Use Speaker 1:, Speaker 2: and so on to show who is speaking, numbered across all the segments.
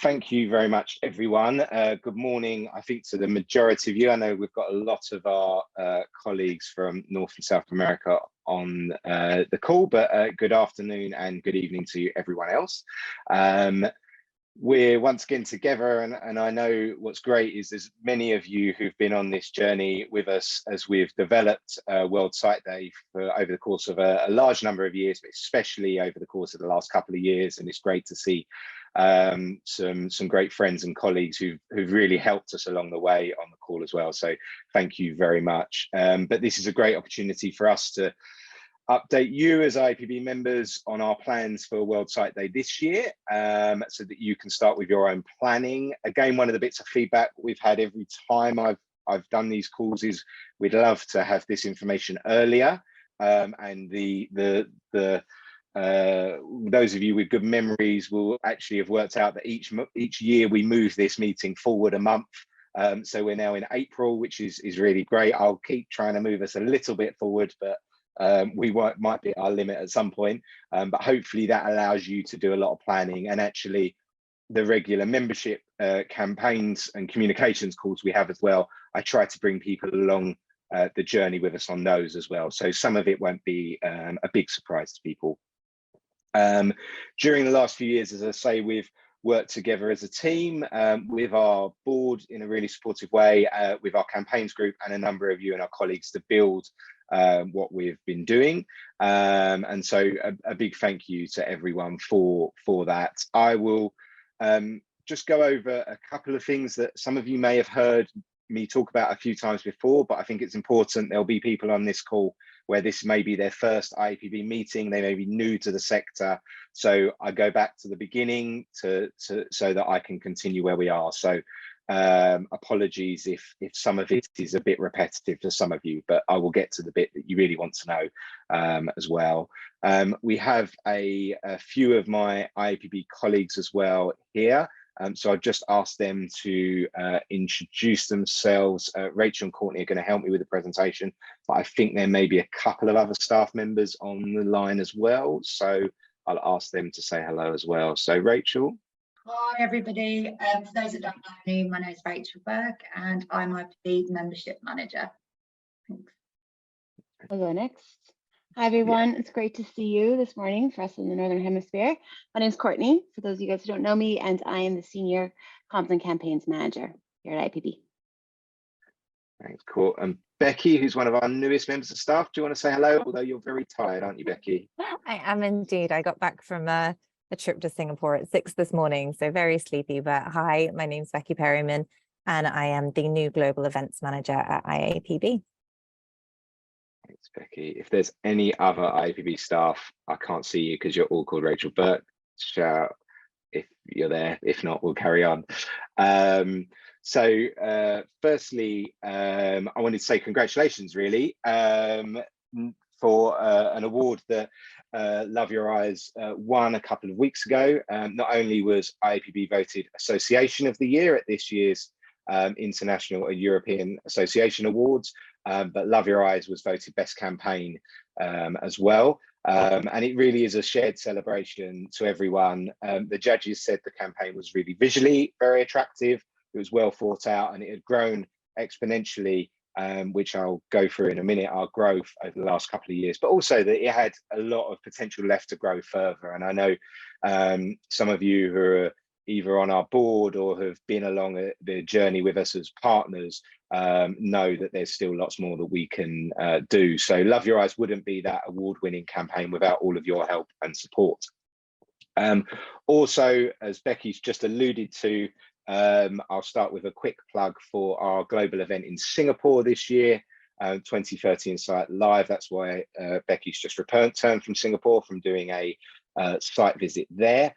Speaker 1: Thank you very much, everyone. Good morning, I think, to the majority of you. I know we've got a lot of our colleagues from North and South America on the call, but good afternoon and good evening to everyone else. We're once again together, and I know what's great is there's many of you who've been on this journey with us as we've developed World Sight Day for over the course of a large number of years, but especially over the course of the last couple of years. And it's great to see some great friends and colleagues who've really helped us along the way on the call as well. So thank you very much. But this is a great opportunity for us to update you as IAPB members on our plans for World Sight Day this year, so that you can start with your own planning. Again, one of the bits of feedback we've had every time I've done these calls is we'd love to have this information earlier, and those of you with good memories will actually have worked out that each year we move this meeting forward a month. So we're now in April, which is really great. I'll keep trying to move us a little bit forward, but we might be at our limit at some point, but hopefully that allows you to do a lot of planning. And actually the regular membership campaigns and communications calls we have as well, I try to bring people along the journey with us on those as well, so some of it won't be a big surprise to people. During the last few years, as I say, we've worked together as a team with our board in a really supportive way, with our campaigns group and a number of you and our colleagues to build what we've been doing, and so a big thank you to everyone for that. I will just go over a couple of things that some of you may have heard me talk about a few times before, but I think it's important. There'll be people on this call where this may be their first IAPB meeting, they may be new to the sector, so I go back to the beginning so that I can continue where we are. So apologies if some of it is a bit repetitive for some of you, but I will get to the bit that you really want to know as well. We have a few of my IAPB colleagues as well here, so I'll just ask them to introduce themselves. Rachel and Courtney are going to help me with the presentation, but I think there may be a couple of other staff members on the line as well, so I'll ask them to say hello as well. So Rachel.
Speaker 2: Hi everybody, for those that don't know me, my name is Rachel Burke and I'm IAPB Membership Manager. Thanks.
Speaker 3: I'll go next. Hi everyone, It's great to see you this morning for us in the Northern Hemisphere. My name is Courtney, for those of you guys who don't know me, and I am the Senior Comms and Campaigns Manager here at IAPB.
Speaker 1: Thanks, cool. And Becky, who's one of our newest members of staff, do you want to say hello? Although you're very tired, aren't you, Becky?
Speaker 4: I am indeed. I got back from a trip to Singapore at 6 this morning, so very sleepy, but hi, my name's Becky Perryman and I am the new Global Events Manager at IAPB.
Speaker 1: Thanks, Becky. If there's any other IAPB staff, I can't see you because you're all called Rachel Burke. Shout if you're there. If not, we'll carry on. Firstly, I wanted to say congratulations, really, for an award that Love Your Eyes won a couple of weeks ago. Not only was IAPB voted Association of the Year at this year's International and European Association Awards, but Love Your Eyes was voted Best Campaign as well. And it really is a shared celebration to everyone. The judges said the campaign was really visually very attractive, it was well thought out, and it had grown exponentially, which I'll go through in a minute, our growth over the last couple of years, but also that it had a lot of potential left to grow further. And I know some of you who are either on our board or have been along the journey with us as partners know that there's still lots more that we can do. So Love Your Eyes wouldn't be that award-winning campaign without all of your help and support. Also, as Becky's just alluded to, I'll start with a quick plug for our global event in Singapore this year, 2030 Insight Live. That's why Becky's just returned from Singapore from doing a site visit there.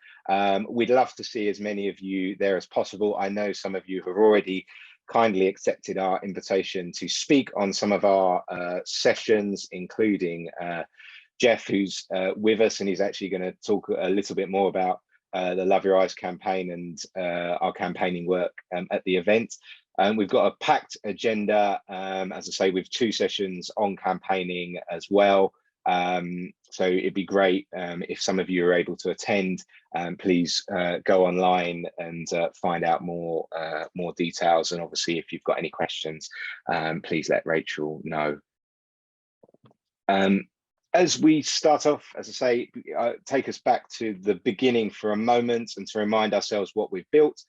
Speaker 1: We'd love to see as many of you there as possible. I know some of you have already kindly accepted our invitation to speak on some of our sessions, including Jeff, who's with us, and he's actually going to talk a little bit more about the Love Your Eyes campaign and our campaigning work at the event. We've got a packed agenda, as I say, with 2 sessions on campaigning as well. So it'd be great if some of you are able to attend. Please go online and find out more details. And obviously, if you've got any questions, please let Rachel know. As we start off, as I say, take us back to the beginning for a moment and to remind ourselves what we've built.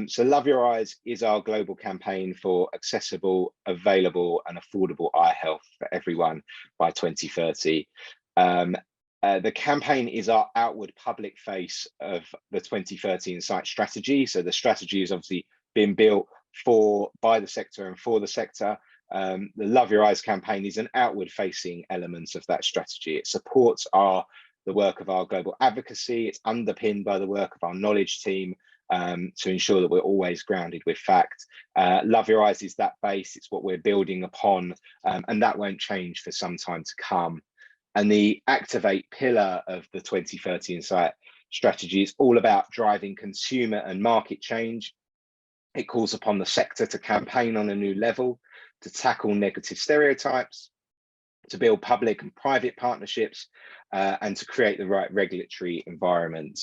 Speaker 1: So Love Your Eyes is our global campaign for accessible, available and affordable eye health for everyone by 2030. The campaign is our outward public face of the 2030 Insight strategy. So the strategy has obviously been built by the sector and for the sector. The Love Your Eyes campaign is an outward facing element of that strategy. It supports the work of our global advocacy. It's underpinned by the work of our knowledge team to ensure that we're always grounded with fact. Love Your Eyes is that base. It's what we're building upon, and that won't change for some time to come. And the Activate pillar of the 2030 Insight strategy is all about driving consumer and market change. It calls upon the sector to campaign on a new level, to tackle negative stereotypes, to build public and private partnerships, and to create the right regulatory environment.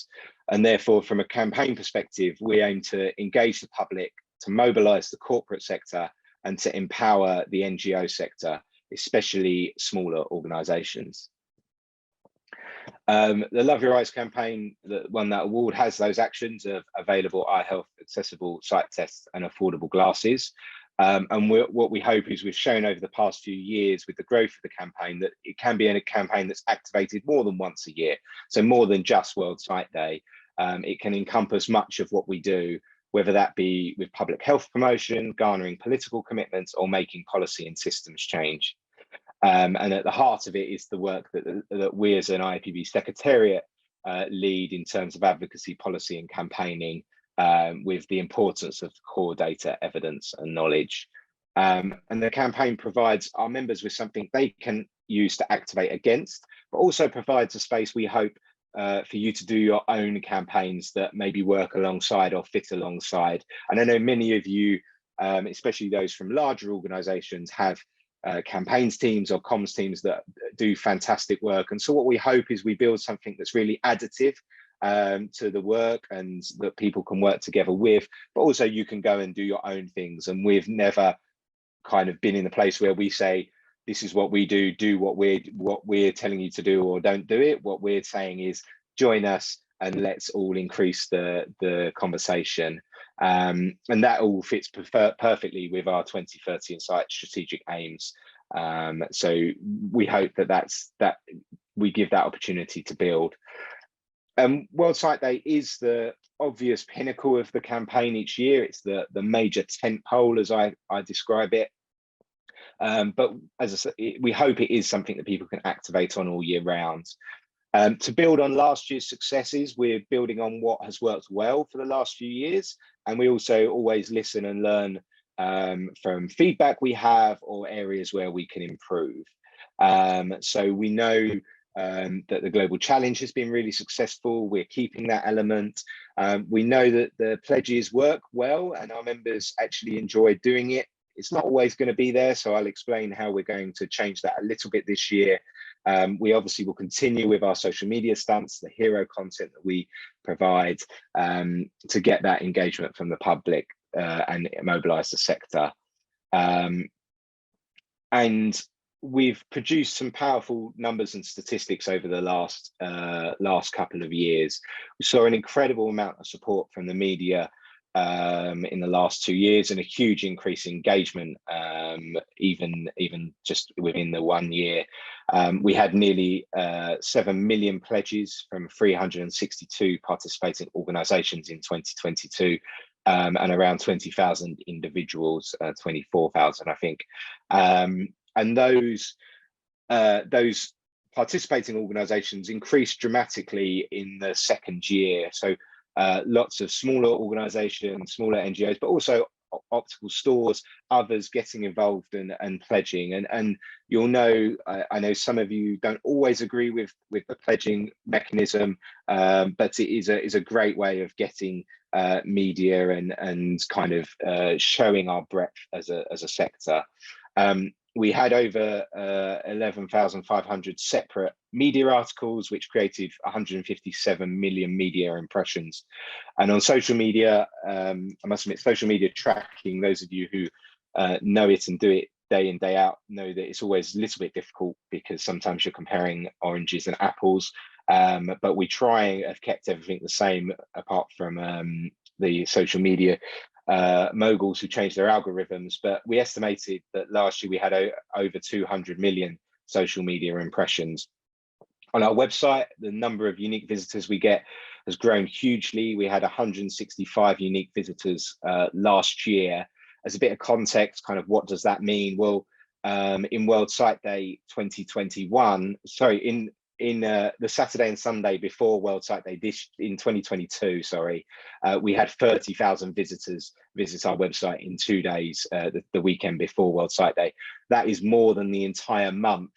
Speaker 1: And therefore, from a campaign perspective, we aim to engage the public, to mobilise the corporate sector, and to empower the NGO sector, especially smaller organisations. The Love Your Eyes campaign that won that award has those actions of available eye health, accessible sight tests and affordable glasses. And what we hope is we've shown over the past few years with the growth of the campaign that it can be a campaign that's activated more than once a year. So more than just World Sight Day. It can encompass much of what we do, whether that be with public health promotion, garnering political commitments or making policy and systems change. And at the heart of it is the work that we as an IAPB Secretariat lead in terms of advocacy, policy and campaigning, with the importance of core data, evidence and knowledge. And the campaign provides our members with something they can use to activate against, but also provides a space, we hope, for you to do your own campaigns that maybe work alongside or fit alongside. And I know many of you, especially those from larger organisations, have campaigns teams or comms teams that do fantastic work. And so what we hope is we build something that's really additive to the work and that people can work together with, but also you can go and do your own things. And we've never kind of been in a place where we say, this is what we do what we're telling you to do, or don't do it. What we're saying is join us and let's all increase the conversation. And that all fits perfectly with our 2030 Insight strategic aims. So we hope that we give that opportunity to build. World Sight Day is the obvious pinnacle of the campaign each year. It's the major tentpole, as I describe it. But as I said, we hope it is something that people can activate on all year round. To build on last year's successes, we're building on what has worked well for the last few years. And we also always listen and learn from feedback we have or areas where we can improve. So we know that the Global Challenge has been really successful. We're keeping that element. We know that the pledges work well and our members actually enjoy doing it. It's not always going to be there, so I'll explain how we're going to change that a little bit this year. We obviously will continue with our social media stunts, the hero content that we provide to get that engagement from the public and mobilise the sector. And we've produced some powerful numbers and statistics over the last couple of years. We saw an incredible amount of support from the media in the last 2 years, and a huge increase in engagement, even just within the 1 year. We had nearly 7 million pledges from 362 participating organisations in 2022, and around 20,000 individuals, 24,000, I think. And those participating organisations increased dramatically in the second year. So lots of smaller organisations, smaller NGOs, but also optical stores, others getting involved and pledging. And you'll know, I know some of you don't always agree with the pledging mechanism, but it is a great way of getting media and kind of showing our breadth as a sector. We had over 11,500 separate media articles, which created 157 million media impressions. And on social media, I must admit, social media tracking, those of you who know it and do it day in, day out, know that it's always a little bit difficult because sometimes you're comparing oranges and apples. But we try and have kept everything the same, apart from the social media moguls who changed their algorithms. But we estimated that last year we had over 200 million social media impressions. On our website, the number of unique visitors we get has grown hugely. We had 165 unique visitors last year. As a bit of context, kind of what does that mean? Well, in World Sight Day 2021, sorry, in the Saturday and Sunday before World Sight Day in 2022, sorry, we had 30,000 visitors visit our website in 2 days, the weekend before World Sight Day. That is more than the entire month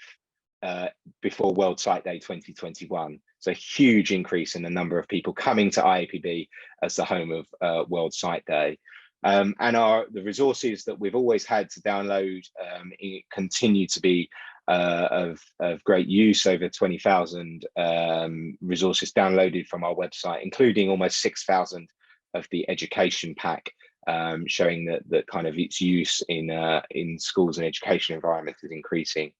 Speaker 1: before World Sight Day 2021. So huge increase in the number of people coming to IAPB as the home of World Sight Day. And the resources that we've always had to download continue to be of great use. Over 20,000 resources downloaded from our website, including almost 6,000 of the education pack, showing that kind of its use in schools and education environments is increasing.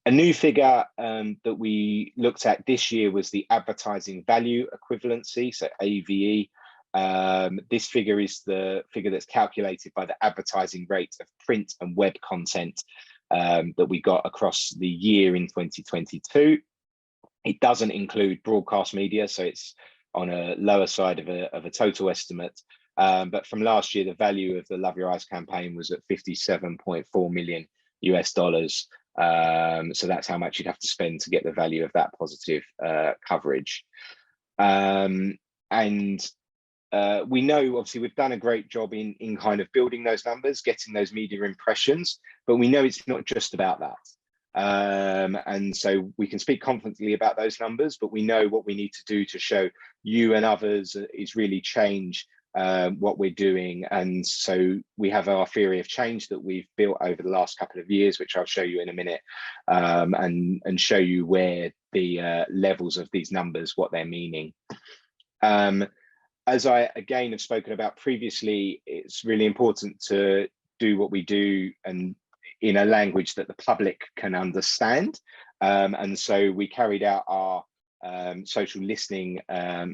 Speaker 1: A new figure that we looked at this year was the advertising value equivalency, so AVE. This figure is the figure that's calculated by the advertising rate of print and web content that we got across the year in 2022. It doesn't include broadcast media, so it's on a lower side of a total estimate. But from last year, the value of the Love Your Eyes campaign was at $57.4 million US. So that's how much you'd have to spend to get the value of that positive coverage. We know, obviously, we've done a great job in kind of building those numbers, getting those media impressions, but we know it's not just about that. And so we can speak confidently about those numbers, but we know what we need to do to show you and others is really change what we're doing. And so we have our theory of change that we've built over the last couple of years, which I'll show you in a minute, and show you where the levels of these numbers, what they're meaning. As I, again, have spoken about previously, it's really important to do what we do and in a language that the public can understand. And so we carried out our social listening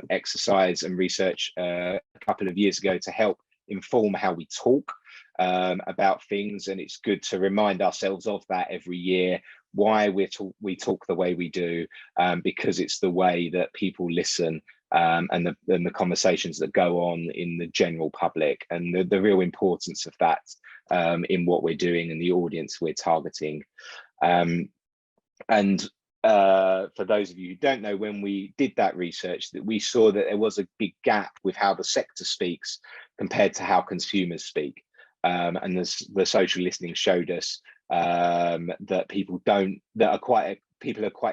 Speaker 1: exercise and research a couple of years ago to help inform how we talk about things. And it's good to remind ourselves of that every year, why we talk the way we do, because it's the way that people listen. And the conversations that go on in the general public, and the real importance of that in what we're doing and the audience we're targeting. For those of you who don't know, when we did that research, that we saw that there was a big gap with how the sector speaks compared to how consumers speak. And the social listening showed us that people are quite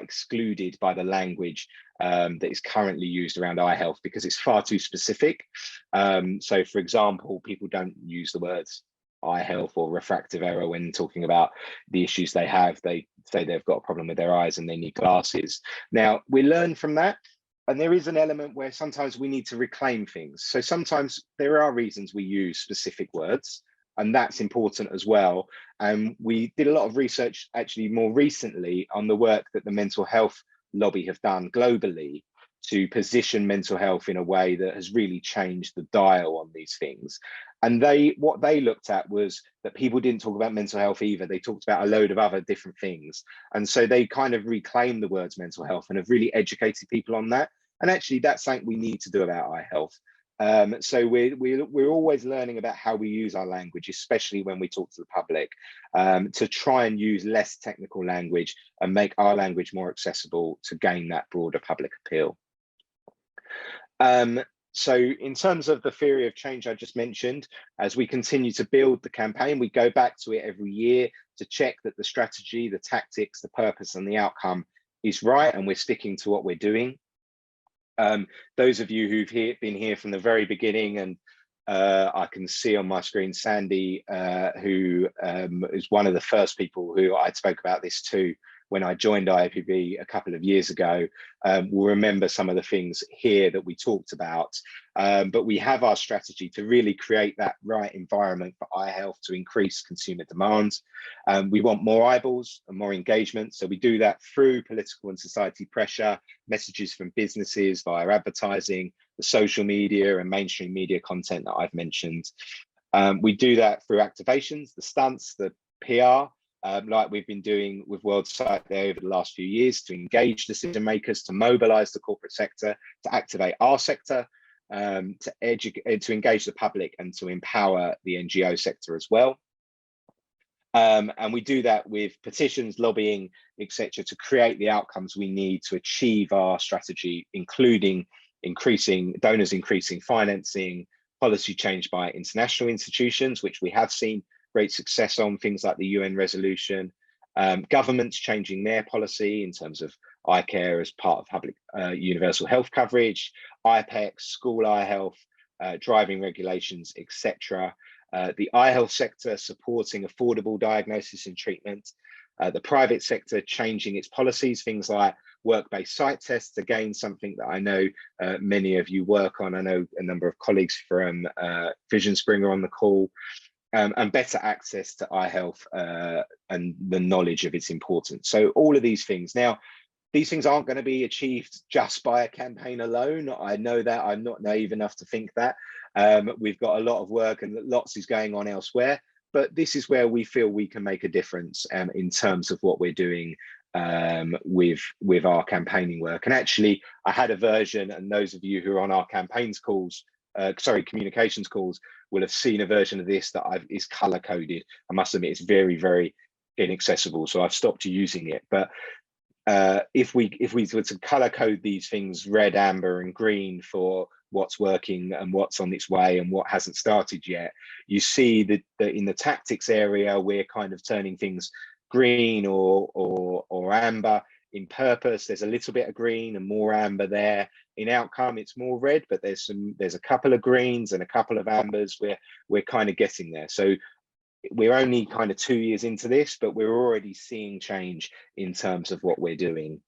Speaker 1: excluded by the language that is currently used around eye health because it's far too specific. So, for example, people don't use the words eye health or refractive error when talking about the issues they have. They say they've got a problem with their eyes and they need glasses. Now, we learn from that. And there is an element where sometimes we need to reclaim things. So sometimes there are reasons we use specific words, and that's important as well. And we did a lot of research actually more recently on the work that the mental health lobby have done globally to position mental health in a way that has really changed the dial on these things. And what they looked at was that people didn't talk about mental health either. They talked about a load of other different things. And so they kind of reclaimed the words mental health and have really educated people on that. And actually that's something we need to do about eye health. So we're always learning about how we use our language, especially when we talk to the public, to try and use less technical language and make our language more accessible to gain that broader public appeal. So in terms of the theory of change I just mentioned, as we continue to build the campaign, we go back to it every year to check that the strategy, the tactics, the purpose and the outcome is right, and we're sticking to what we're doing. Those of you who've been here from the very beginning and I can see on my screen Sandy, who is one of the first people who I spoke about this to when I joined IAPB a couple of years ago, will remember some of the things here that we talked about. But we have our strategy to really create that right environment for eye health to increase consumer demand. We want more eyeballs and more engagement. So we do that through political and society pressure, messages from businesses via advertising, the social media and mainstream media content that I've mentioned. We do that through activations, the stunts, the PR, like we've been doing with World Sight Day over the last few years, to engage decision makers, to mobilize the corporate sector, to activate our sector, to engage the public and to empower the NGO sector as well. And we do that with petitions, lobbying, etc., to create the outcomes we need to achieve our strategy, including increasing financing, policy change by international institutions, which we have seen great success on, things like the UN resolution, governments changing their policy in terms of eye care as part of public universal health coverage, IPEX, school eye health, driving regulations, etc. The eye health sector supporting affordable diagnosis and treatment, the private sector changing its policies, things like work-based sight tests, again, something that I know many of you work on. I know a number of colleagues from Vision Spring are on the call. And better access to eye health and the knowledge of its importance. So all of these things. Now, these things aren't going to be achieved just by a campaign alone. I know that. I'm not naive enough to think that. We've got a lot of work and lots is going on elsewhere, but this is where we feel we can make a difference in terms of what we're doing with our campaigning work. And actually, I had a version, and those of you who are on our communications calls will have seen a version of this that is color coded. I must admit, it's very, very inaccessible, so I've stopped using it. But if we were to color code these things red, amber, and green for what's working and what's on its way and what hasn't started yet, you see that in the tactics area, we're kind of turning things green or amber. In purpose, there's a little bit of green and more amber there. In outcome, it's more red, but there's a couple of greens and a couple of ambers. We're kind of getting there. So we're only kind of 2 years into this, but we're already seeing change in terms of what we're doing.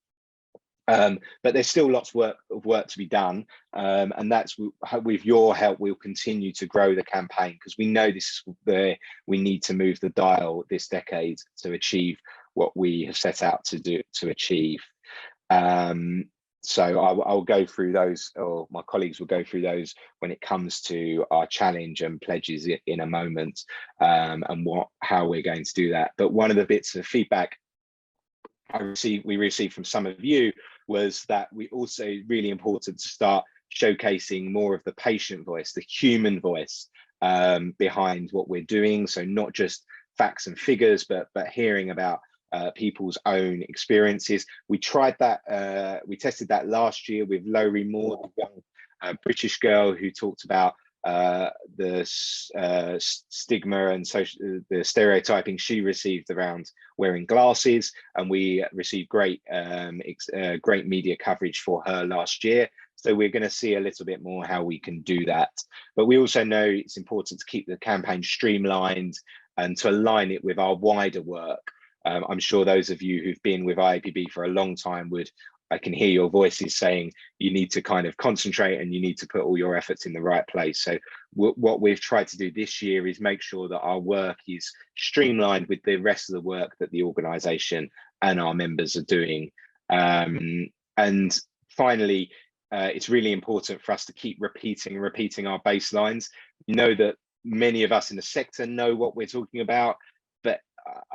Speaker 1: But there's still lots of work to be done, and that's with your help we'll continue to grow the campaign, because we know this is where we need to move the dial this decade to achieve what we have set out to achieve. So I'll go through those, or my colleagues will go through those when it comes to our challenge and pledges in a moment, and how we're going to do that. But one of the bits of feedback we received from some of you was that we also really important to start showcasing more of the patient voice, the human voice behind what we're doing. So not just facts and figures, but hearing about people's own experiences. We tried that, we tested that last year with Lowry Moore, the young British girl who talked about the stigma and the stereotyping she received around wearing glasses, and we received great media coverage for her last year. So we're going to see a little bit more how we can do that. But we also know it's important to keep the campaign streamlined and to align it with our wider work. I'm sure those of you who've been with IAPB for a long time I can hear your voices saying you need to kind of concentrate and you need to put all your efforts in the right place. So what we've tried to do this year is make sure that our work is streamlined with the rest of the work that the organisation and our members are doing. And finally, it's really important for us to keep repeating our baselines. You know that many of us in the sector know what we're talking about, but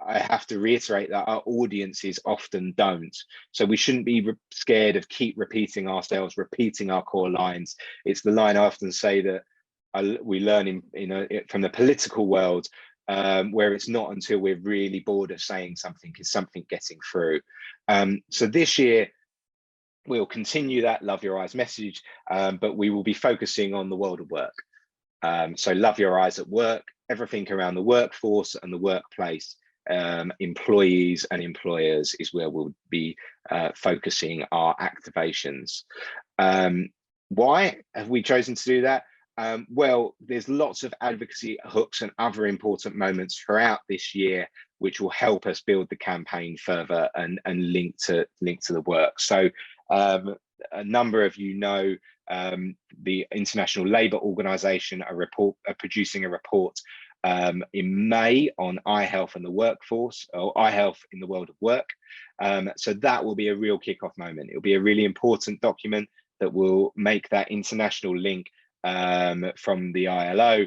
Speaker 1: I have to reiterate that our audiences often don't. So we shouldn't be scared of keep repeating ourselves, repeating our core lines. It's the line I often say that we learn from the political world, where it's not until we're really bored of saying something is something getting through. So this year, we'll continue that Love Your Eyes message, but we will be focusing on the world of work. So Love Your Eyes at work, everything around the workforce and the workplace, employees and employers is where we'll be focusing our activations. Why have we chosen to do that? Well, there's lots of advocacy hooks and other important moments throughout this year, which will help us build the campaign further and link to the work. So a number of you know the International Labour Organization are producing a report in May on eye health and the workforce, or eye health in the world of work. So that will be a real kickoff moment. It'll be a really important document that will make that international link from the ILO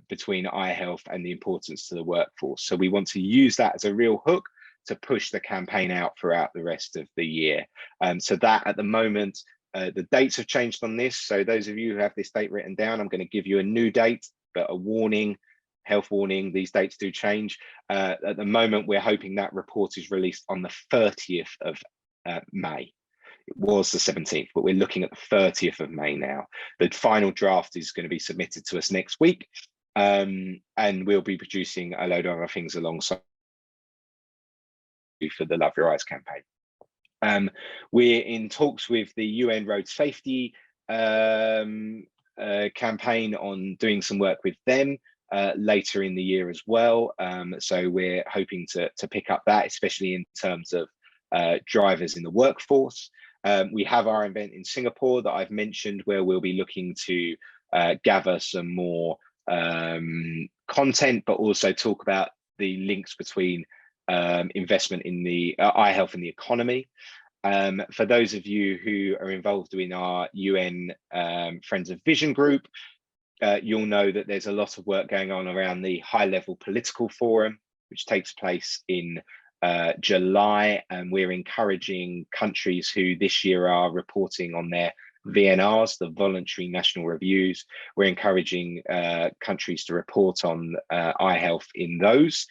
Speaker 1: between eye health and the importance to the workforce. So we want to use that as a real hook to push the campaign out throughout the rest of the year. So that at the moment, the dates have changed on this. So those of you who have this date written down, I'm going to give you a new date, but a warning, health warning, these dates do change. At the moment, we're hoping that report is released on the 30th of May. It was the 17th, but we're looking at the 30th of May now. The final draft is going to be submitted to us next week, and we'll be producing a load of other things alongside for the Love Your Eyes campaign. We're in talks with the UN Road Safety campaign on doing some work with them later in the year as well. So we're hoping to pick up that, especially in terms of drivers in the workforce. We have our event in Singapore that I've mentioned, where we'll be looking to gather some more content, but also talk about the links between investment in the eye health and the economy. For those of you who are involved in our UN Friends of Vision group, you'll know that there's a lot of work going on around the high-level political forum, which takes place in July, and we're encouraging countries who this year are reporting on their VNRs, the voluntary national reviews. We're encouraging countries to report on eye health in those.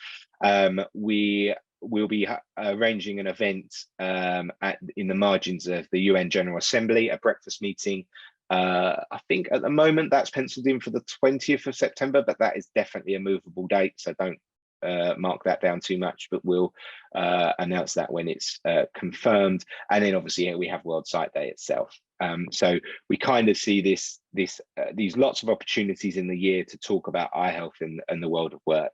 Speaker 1: We will be arranging an event in the margins of the UN General Assembly, a breakfast meeting. I think at the moment that's penciled in for the 20th of September, but that is definitely a movable date, so don't mark that down too much, but we'll announce that when it's confirmed. And then obviously we have World Sight Day itself. So we kind of see these lots of opportunities in the year to talk about eye health and the world of work.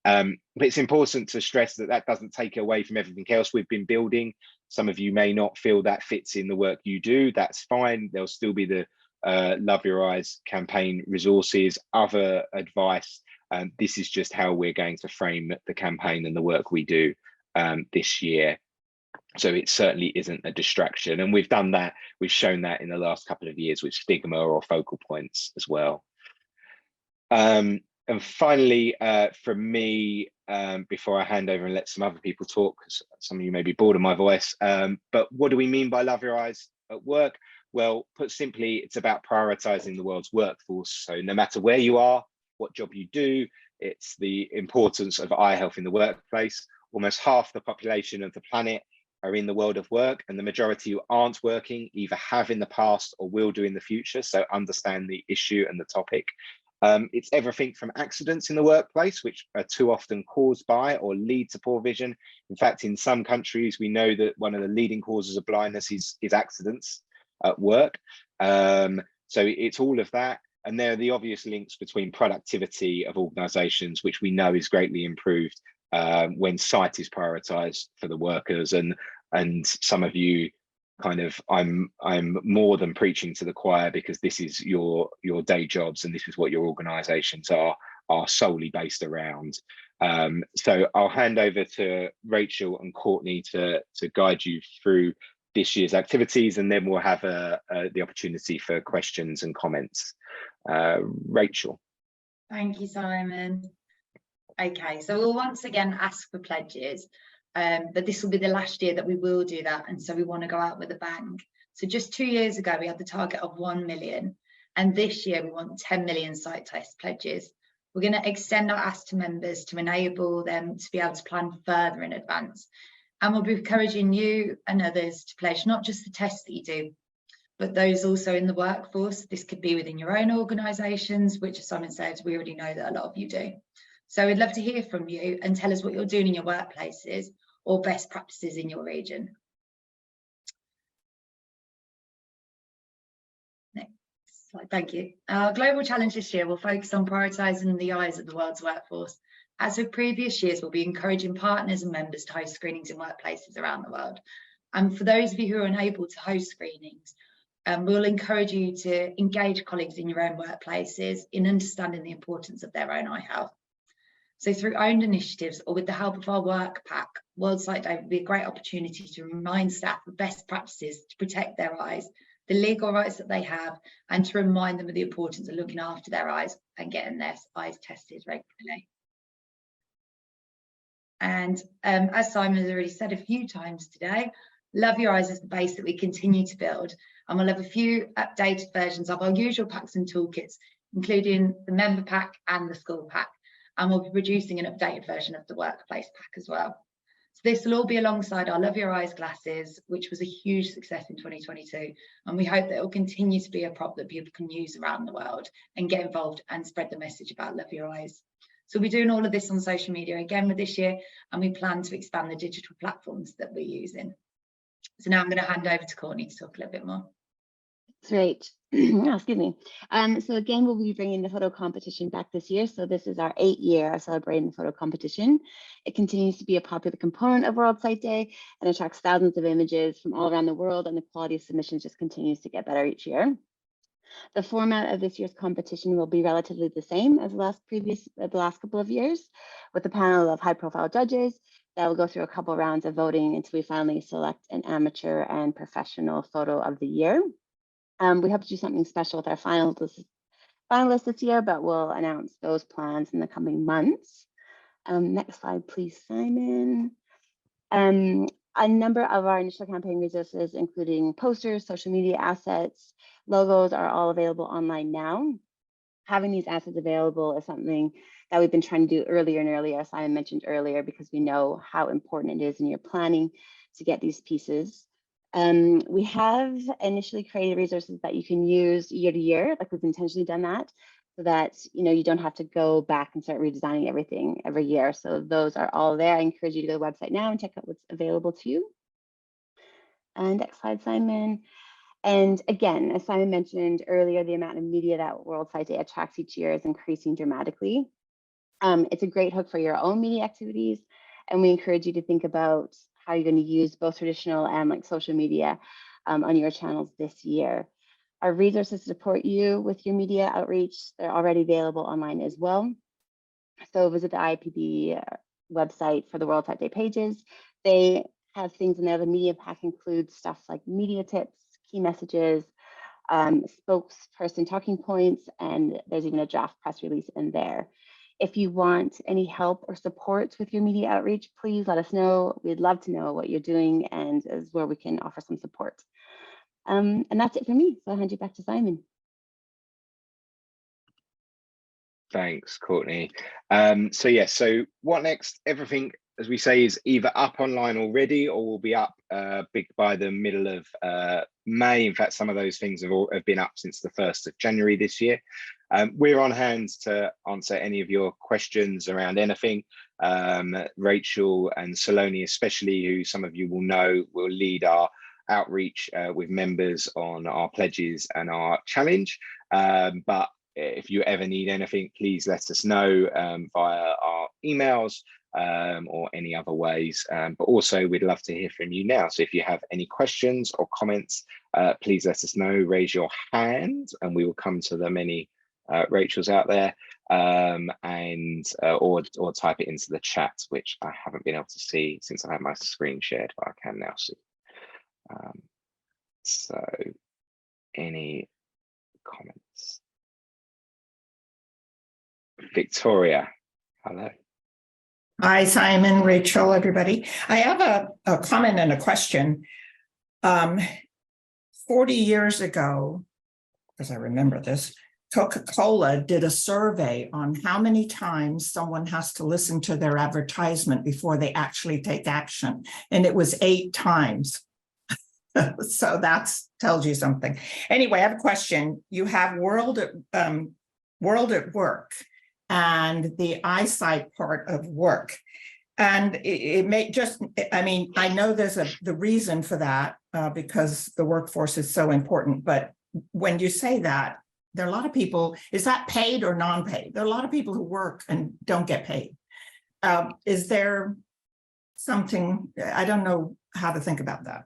Speaker 1: But it's important to stress that that doesn't take away from everything else we've been building. Some of you may not feel that fits in the work you do. That's fine. There'll still be the Love Your Eyes campaign resources, other advice. This is just how we're going to frame the campaign and the work we do this year. So it certainly isn't a distraction. And we've done that. We've shown that in the last couple of years with stigma or focal points as well. And finally, from me, before I hand over and let some other people talk, because some of you may be bored of my voice, but what do we mean by Love Your Eyes at work? Well, put simply, it's about prioritizing the world's workforce. So no matter where you are, what job you do, it's the importance of eye health in the workplace. Almost half the population of the planet are in the world of work, and the majority who aren't working either have in the past or will do in the future. So understand the issue and the topic. It's everything from accidents in the workplace, which are too often caused by or lead to poor vision. In fact, in some countries, we know that one of the leading causes of blindness is accidents at work. So it's all of that. And there are the obvious links between productivity of organizations, which we know is greatly improved when sight is prioritized for the workers. And some of you kind of, I'm more than preaching to the choir, because this is your day jobs and this is what your organizations are solely based around. So I'll hand over to Rachel and Courtney to guide you through this year's activities, and then we'll have the opportunity for questions and comments. Rachel.
Speaker 2: Thank you, Simon. Okay, so we'll once again ask for pledges, but this will be the last year that we will do that, and so we want to go out with a bang. So just 2 years ago, we had the target of 1 million, and this year we want 10 million sight test pledges. We're going to extend our ask to members to enable them to be able to plan further in advance. And we'll be encouraging you and others to pledge not just the tests that you do, but those also in the workforce. This could be within your own organisations, which, as Simon said, we already know that a lot of you do. So we'd love to hear from you and tell us what you're doing in your workplaces or best practices in your region. Next Thank you. Our global challenge this year will focus on prioritising the eyes of the world's workforce. As with previous years, we'll be encouraging partners and members to host screenings in workplaces around the world. And for those of you who are unable to host screenings, we'll encourage you to engage colleagues in your own workplaces in understanding the importance of their own eye health. So through owned initiatives or with the help of our work pack, World Sight Day will be a great opportunity to remind staff of best practices to protect their eyes, the legal rights that they have, and to remind them of the importance of looking after their eyes and getting their eyes tested regularly. And as Simon has already said a few times today, Love Your Eyes is the base that we continue to build, and we'll have a few updated versions of our usual packs and toolkits, including the member pack and the school pack, and we'll be producing an updated version of the workplace pack as well. So this will all be alongside our Love Your Eyes glasses, which was a huge success in 2022, and we hope that it will continue to be a prop that people can use around the world and get involved and spread the message about Love Your Eyes. So we're doing all of this on social media again with this year, and we plan to expand the digital platforms that we're using. So now I'm going to hand over to Courtney to talk a little bit more.
Speaker 3: Great. Oh, excuse me. So again, we'll be bringing the photo competition back this year. So this is our 8th year of celebrating the photo competition. It continues to be a popular component of World Sight Day and attracts thousands of images from all around the world, and the quality of submissions just continues to get better each year. The format of this year's competition will be relatively the same as the last couple of years, with a panel of high-profile judges that will go through a couple rounds of voting until we finally select an amateur and professional photo of the year. We hope to do something special with our finalists this year, but we'll announce those plans in the coming months. Next slide, please, Simon. A number of our initial campaign resources, including posters, social media assets, logos, are all available online now. Having these assets available is something that we've been trying to do earlier and earlier, as Simon mentioned earlier, because we know how important it is in your planning to get these pieces. We have initially created resources that you can use year to year, like we've intentionally done that, so that you don't have to go back and start redesigning everything every year. So those are all there. I encourage you to go to the website now and check out what's available to you. And next slide, Simon. And again, as Simon mentioned earlier, the amount of media that World Sight Day attracts each year is increasing dramatically. It's a great hook for your own media activities, and we encourage you to think about how you're going to use both traditional and social media on your channels this year. Our resources to support you with your media outreach, they're already available online as well. So visit the IAPB website for the World Sight Day pages. They have things in there. The media pack includes stuff like media tips, key messages, spokesperson talking points, and there's even a draft press release in there. If you want any help or support with your media outreach, please let us know. We'd love to know what you're doing and is where we can offer some support. And that's it for me. So I'll hand you back to Simon.
Speaker 1: Thanks, Courtney. So what next? Everything, as we say, is either up online already or will be up by the middle of May. In fact, some of those things have been up since the 1st of January this year. We're on hand to answer any of your questions around anything. Rachel and Saloni especially, who some of you will know, will lead our outreach with members on our pledges and our challenge. But if you ever need anything, please let us know via our emails or any other ways. But also, we'd love to hear from you now. So if you have any questions or comments, please let us know. Raise your hand and we will come to the many Rachel's out there, or type it into the chat, which I haven't been able to see since I had my screen shared, but I can now see. So any comments? Victoria, hello.
Speaker 5: Hi, Simon, Rachel, everybody. I have a comment and a question. 40 years ago, because I remember this, Coca-Cola did a survey on how many times someone has to listen to their advertisement before they actually take action. And it was 8 times. So that tells you something. Anyway, I have a question. You have World at Work and the eyesight part of work. And it may just, I know there's the reason for that because the workforce is so important. But when you say that, there are a lot of people, is that paid or non-paid? There are a lot of people who work and don't get paid. Is there something, I don't know how to think about that.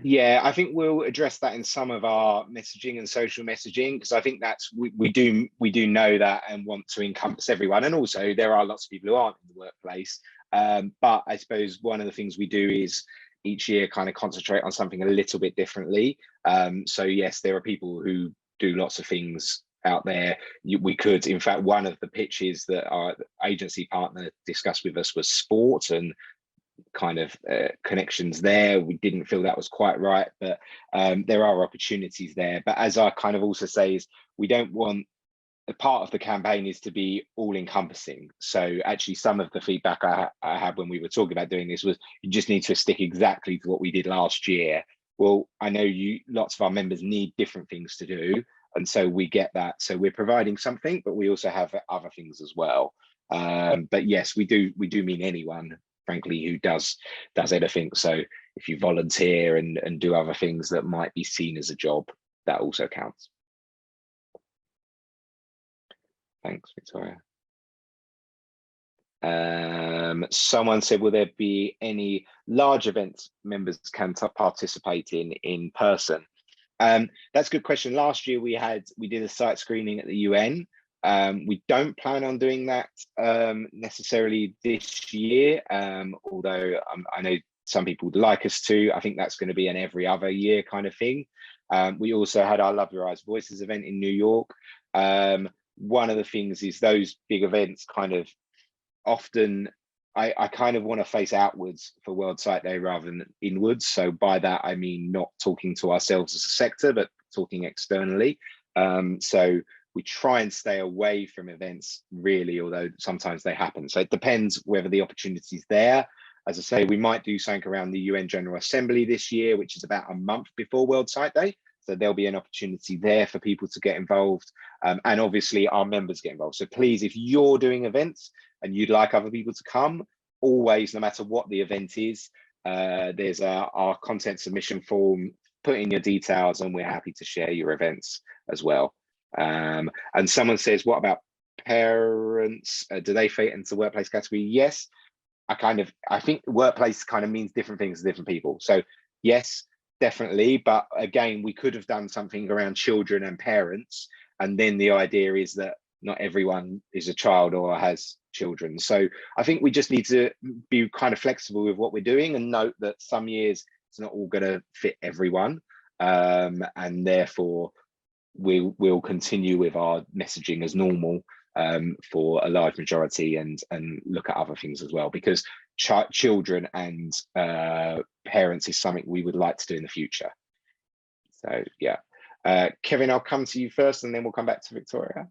Speaker 1: Yeah, I think we'll address that in some of our messaging and social messaging, because I think that's we do know that and want to encompass everyone. And also there are lots of people who aren't in the workplace. But I suppose one of the things we do is each year kind of concentrate on something a little bit differently. So yes, there are people who do lots of things out there. We could, in fact, one of the pitches that our agency partner discussed with us was sport and kind of connections there. We didn't feel that was quite right, but there are opportunities there. But as I kind of also say, is we don't want, a part of the campaign is to be all encompassing. So actually some of the feedback I had when we were talking about doing this was, you just need to stick exactly to what we did last year. Well, I know lots of our members need different things to do, and so we get that. So we're providing something, but we also have other things as well. But yes, we do mean anyone, frankly, who does anything. So if you volunteer and do other things that might be seen as a job, that also counts. Thanks, Victoria. Someone said, will there be any large events members can participate in person? That's a good question. Last year we did a site screening at the UN. We don't plan on doing that necessarily this year, although I know some people would like us to. I think that's going to be an every other year kind of thing. We also had our Love Your Eyes Voices event in New York. One of the things is those big events kind of often, I kind of want to face outwards for World Sight Day rather than inwards. So by that, I mean not talking to ourselves as a sector, but talking externally. So we try and stay away from events really, although sometimes they happen. So it depends whether the opportunity is there. As I say, we might do something around the UN General Assembly this year, which is about a month before World Sight Day. So there'll be an opportunity there for people to get involved, and obviously our members get involved. So please, if you're doing events and you'd like other people to come, always, no matter what the event is, there's our content submission form, put in your details and we're happy to share your events as well. And someone says, what about parents? Do they fit into the workplace category? Yes, I think workplace kind of means different things to different people. So yes, definitely. But again, we could have done something around children and parents. And then the idea is that not everyone is a child or has children. So I think we just need to be kind of flexible with what we're doing and note that some years it's not all going to fit everyone. And therefore we'll continue with our messaging as normal for a large majority and look at other things as well, because children and parents is something we would like to do in the future. So yeah, Kevin, I'll come to you first and then we'll come back to Victoria.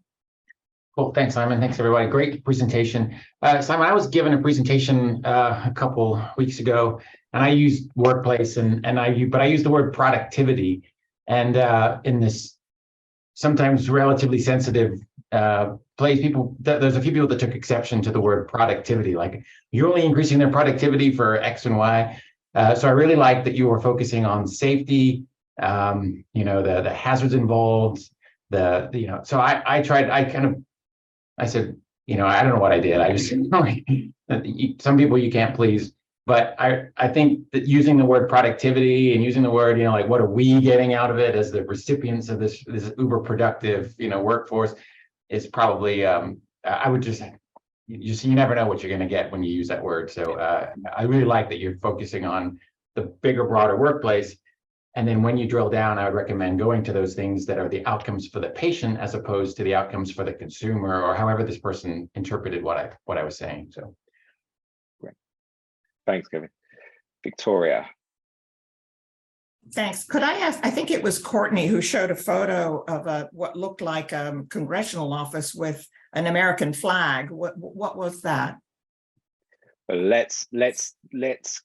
Speaker 6: Cool, thanks Simon, thanks everybody, great presentation. Simon, I was given a presentation a couple weeks ago and I used workplace but I used the word productivity, and in this sometimes relatively sensitive place, there's a few people that took exception to the word productivity, like you're only increasing their productivity for X and Y. So I really like that you were focusing on safety, the hazards involved, so I said, I don't know what I did. I just, some people you can't please, but I think that using the word productivity and using the word, like, what are we getting out of it as the recipients of this uber productive, workforce is probably, I would just, you never know what you're going to get when you use that word. So I really like that you're focusing on the bigger, broader workplace. And then when you drill down, I would recommend going to those things that are the outcomes for the patient as opposed to the outcomes for the consumer, or however this person interpreted what I was saying. So
Speaker 1: great. Thanks, Kevin. Victoria.
Speaker 5: Thanks. Could I ask, I think it was Courtney who showed a photo of what looked like a congressional office with an American flag. What was that?
Speaker 1: Well, let's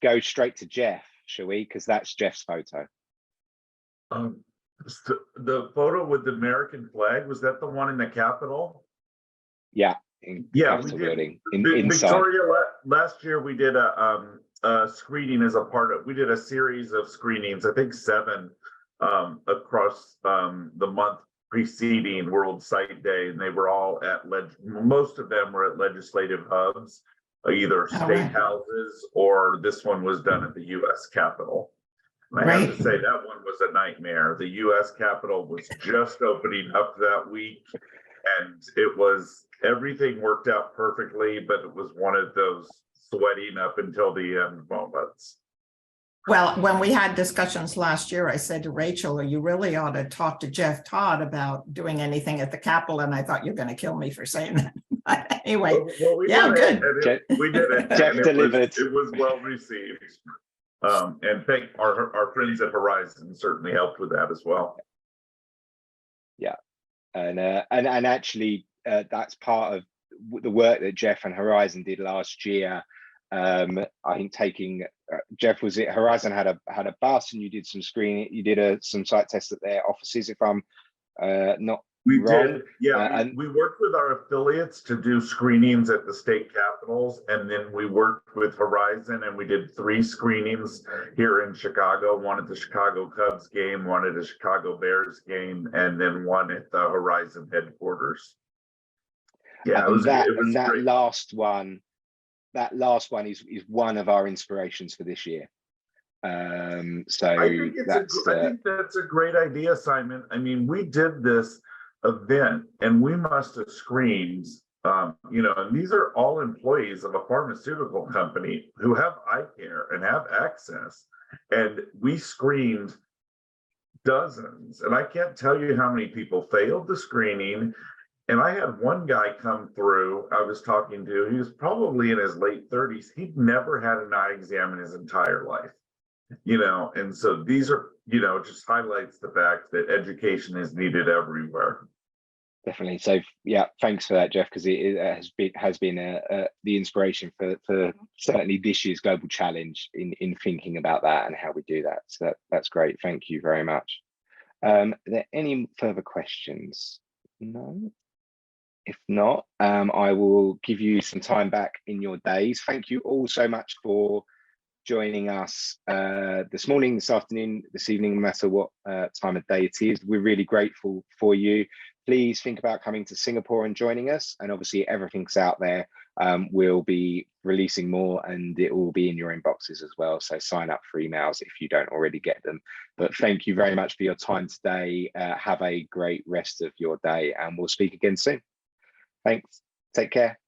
Speaker 1: go straight to Jeff, shall we? Because that's Jeff's photo.
Speaker 7: The photo with the American flag, was that the one in the Capitol?
Speaker 1: Yeah, in Capitol building. Inside.
Speaker 7: Victoria, last year we did a screening as a part of, we did a series of screenings, I think 7 across the month preceding World Site Day, and they were all at most of them were at legislative hubs, either state
Speaker 5: right.
Speaker 7: houses, or this one was done at the U.S. Capitol. And I have
Speaker 5: Right.
Speaker 7: to say that one was a nightmare. The U.S. Capitol was just opening up that week, and it was, everything worked out perfectly, but it was one of those sweating up until the end moments.
Speaker 5: Well, when we had discussions last year, I said to Rachel, you really ought to talk to Jeff Todd about doing anything at the Capitol. And I thought you're going to kill me for saying that. But anyway,
Speaker 7: Well, we
Speaker 5: yeah,
Speaker 7: did it,
Speaker 5: good.
Speaker 7: and we did it.
Speaker 1: Jeff
Speaker 7: and
Speaker 1: delivered.
Speaker 7: It was well received. And thank our friends at Horizon certainly helped with that as well.
Speaker 1: Yeah, and actually that's part of the work that Jeff and Horizon did last year. I think taking Jeff, was it Horizon had a bus, and you did some screening, you did some site tests at their offices, if I'm not
Speaker 7: We
Speaker 1: wrong.
Speaker 7: did, yeah. We worked with our affiliates to do screenings at the state capitals, and then we worked with Horizon, and we did 3 screenings here in Chicago. One at the Chicago Cubs game, one at the Chicago Bears game, and then one at the Horizon headquarters. Yeah,
Speaker 1: that last one is one of our inspirations for this year. So
Speaker 7: I think that's a great idea, Simon. I mean, we did this event and we must have screened, and these are all employees of a pharmaceutical company who have eye care and have access. And we screened dozens, and I can't tell you how many people failed the screening. And I had one guy come through, I was talking to, he was probably in his late 30s. He'd never had an eye exam in his entire life, and so these are, just highlights the fact that education is needed everywhere.
Speaker 1: Definitely. So yeah, thanks for that, Jeff, because it has been the inspiration for certainly this year's global challenge in thinking about that and how we do that. So that's great. Thank you very much. Are there any further questions? No. If not, I will give you some time back in your days. Thank you all so much for joining us this morning, this afternoon, this evening, no matter what time of day it is. We're really grateful for you. Please think about coming to Singapore and joining us. And obviously everything's out there. We'll be releasing more, and it will be in your inboxes as well. So sign up for emails if you don't already get them. But thank you very much for your time today. Have a great rest of your day, and we'll speak again soon. Thanks. Take care.